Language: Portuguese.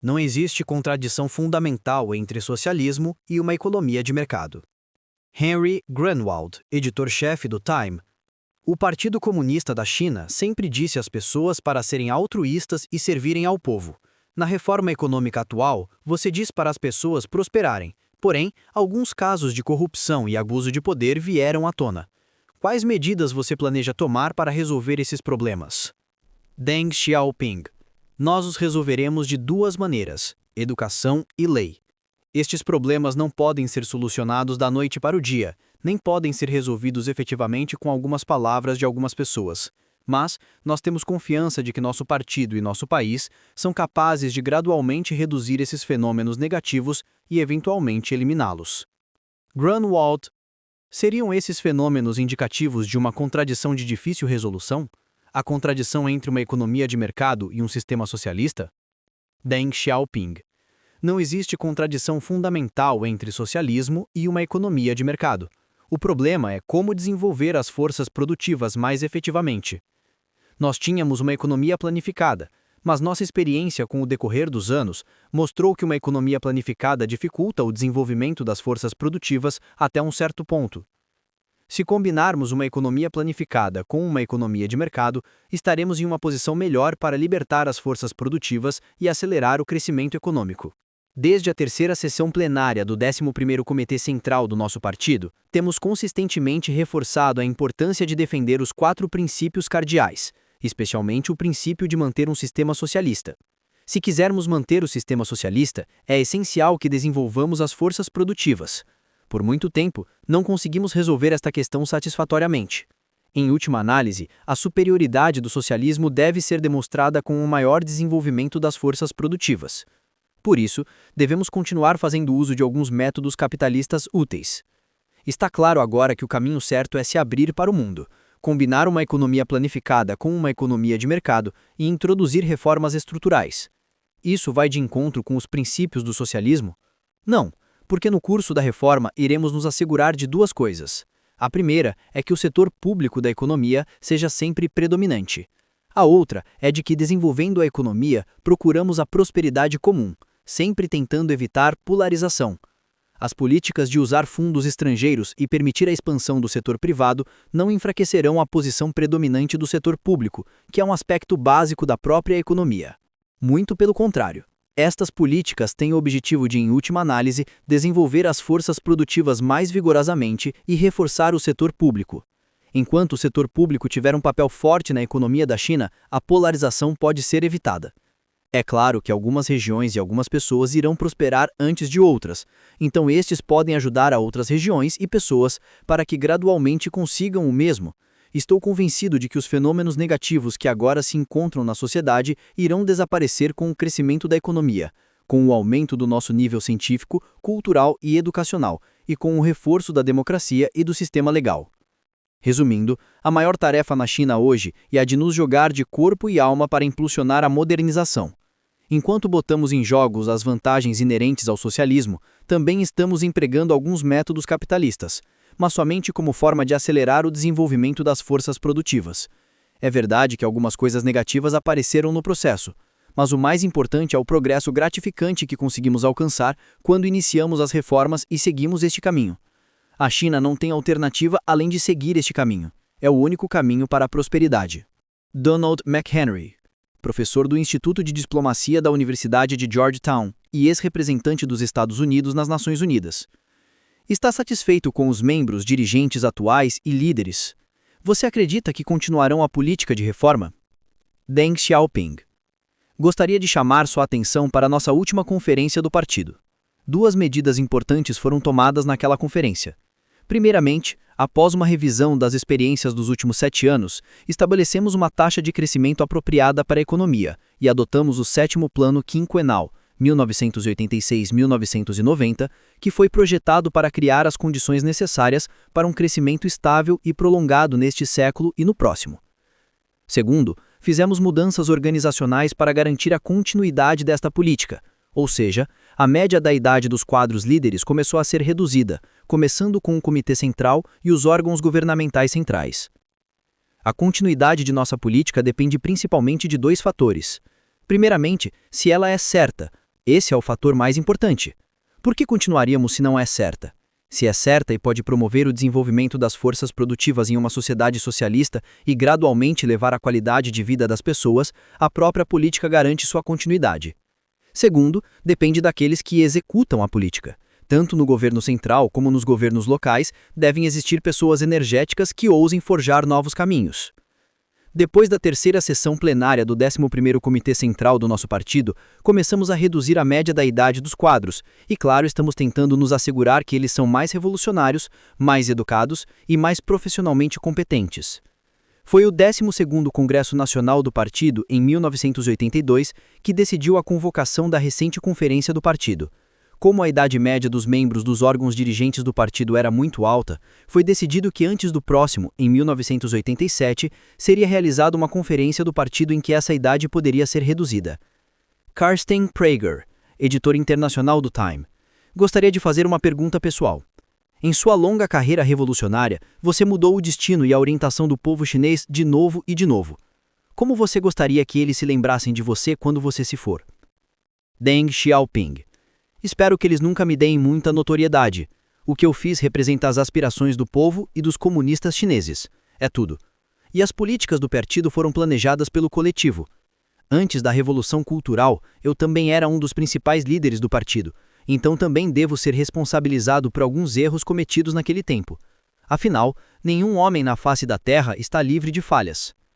Não existe contradição fundamental entre socialismo e uma economia de mercado. Henry Grunwald, editor-chefe do Time. O Partido Comunista da China sempre disse às pessoas para serem altruístas e servirem ao povo. Na reforma econômica atual, você diz para as pessoas prosperarem, porém, alguns casos de corrupção e abuso de poder vieram à tona. Quais medidas você planeja tomar para resolver esses problemas? Deng Xiaoping. Nós os resolveremos de duas maneiras: educação e lei. Estes problemas não podem ser solucionados da noite para o dia, nem podem ser resolvidos efetivamente com algumas palavras de algumas pessoas. Mas, nós temos confiança de que nosso partido e nosso país são capazes de gradualmente reduzir esses fenômenos negativos e eventualmente eliminá-los. Grunwald. Seriam esses fenômenos indicativos de uma contradição de difícil resolução? A contradição entre uma economia de mercado e um sistema socialista? Deng Xiaoping. Não existe contradição fundamental entre socialismo e uma economia de mercado. O problema é como desenvolver as forças produtivas mais efetivamente. Nós tínhamos uma economia planificada, mas nossa experiência com o decorrer dos anos mostrou que uma economia planificada dificulta o desenvolvimento das forças produtivas até um certo ponto. Se combinarmos uma economia planificada com uma economia de mercado, estaremos em uma posição melhor para libertar as forças produtivas e acelerar o crescimento econômico. Desde a terceira sessão plenária do 11º Comitê Central do nosso partido, temos consistentemente reforçado a importância de defender os 4 princípios cardeais, especialmente o princípio de manter um sistema socialista. Se quisermos manter o sistema socialista, é essencial que desenvolvamos as forças produtivas. Por muito tempo, não conseguimos resolver esta questão satisfatoriamente. Em última análise, a superioridade do socialismo deve ser demonstrada com um maior desenvolvimento das forças produtivas. Por isso, devemos continuar fazendo uso de alguns métodos capitalistas úteis. Está claro agora que o caminho certo é se abrir para o mundo, combinar uma economia planificada com uma economia de mercado e introduzir reformas estruturais. Isso vai de encontro com os princípios do socialismo? Não, porque no curso da reforma iremos nos assegurar de duas coisas. A primeira é que o setor público da economia seja sempre predominante. A outra é de que, desenvolvendo a economia, procuramos a prosperidade comum, sempre tentando evitar polarização. As políticas de usar fundos estrangeiros e permitir a expansão do setor privado não enfraquecerão a posição predominante do setor público, que é um aspecto básico da própria economia. Muito pelo contrário. Estas políticas têm o objetivo de, em última análise, desenvolver as forças produtivas mais vigorosamente e reforçar o setor público. Enquanto o setor público tiver um papel forte na economia da China, a polarização pode ser evitada. É claro que algumas regiões e algumas pessoas irão prosperar antes de outras, então estes podem ajudar a outras regiões e pessoas para que gradualmente consigam o mesmo. Estou convencido de que os fenômenos negativos que agora se encontram na sociedade irão desaparecer com o crescimento da economia, com o aumento do nosso nível científico, cultural e educacional, e com o reforço da democracia e do sistema legal. Resumindo, a maior tarefa na China hoje é a de nos jogar de corpo e alma para impulsionar a modernização. Enquanto botamos em jogos as vantagens inerentes ao socialismo, também estamos empregando alguns métodos capitalistas, mas somente como forma de acelerar o desenvolvimento das forças produtivas. É verdade que algumas coisas negativas apareceram no processo, mas o mais importante é o progresso gratificante que conseguimos alcançar quando iniciamos as reformas e seguimos este caminho. A China não tem alternativa além de seguir este caminho. É o único caminho para a prosperidade. Donald McHenry, professor do Instituto de Diplomacia da Universidade de Georgetown e ex-representante dos Estados Unidos nas Nações Unidas. Está satisfeito com os membros, dirigentes atuais e líderes? Você acredita que continuarão a política de reforma? Deng Xiaoping. Gostaria de chamar sua atenção para a nossa última conferência do partido. 2 medidas importantes foram tomadas naquela conferência. Primeiramente, após uma revisão das experiências dos últimos 7 anos, estabelecemos uma taxa de crescimento apropriada para a economia e adotamos o 7º Plano Quinquenal, 1986-1990, que foi projetado para criar as condições necessárias para um crescimento estável e prolongado neste século e no próximo. Segundo, fizemos mudanças organizacionais para garantir a continuidade desta política, ou seja, a média da idade dos quadros líderes começou a ser reduzida, começando com o Comitê Central e os órgãos governamentais centrais. A continuidade de nossa política depende principalmente de 2 fatores. Primeiramente, se ela é certa, Esse é o fator mais importante. Por que continuaríamos se não é certa? Se é certa e pode promover o desenvolvimento das forças produtivas em uma sociedade socialista e gradualmente levar a qualidade de vida das pessoas, a própria política garante sua continuidade. Segundo, depende daqueles que executam a política. Tanto no governo central como nos governos locais, devem existir pessoas energéticas que ousem forjar novos caminhos. Depois da terceira sessão plenária do 11º Comitê Central do nosso partido, começamos a reduzir a média da idade dos quadros e, claro, estamos tentando nos assegurar que eles são mais revolucionários, mais educados e mais profissionalmente competentes. Foi o 12º Congresso Nacional do Partido, em 1982, que decidiu a convocação da recente Conferência do Partido. Como a idade média dos membros dos órgãos dirigentes do partido era muito alta, foi decidido que antes do próximo, em 1987, seria realizada uma conferência do partido em que essa idade poderia ser reduzida. Carsten Prager, editor internacional do Time, gostaria de fazer uma pergunta pessoal. Em sua longa carreira revolucionária, você mudou o destino e a orientação do povo chinês de novo e de novo. Como você gostaria que eles se lembrassem de você quando você se for? Deng Xiaoping. Espero que eles nunca me deem muita notoriedade. O que eu fiz representa as aspirações do povo e dos comunistas chineses. É tudo. E as políticas do partido foram planejadas pelo coletivo. Antes da Revolução Cultural, eu também era um dos principais líderes do partido, então também devo ser responsabilizado por alguns erros cometidos naquele tempo. Afinal, nenhum homem na face da Terra está livre de falhas.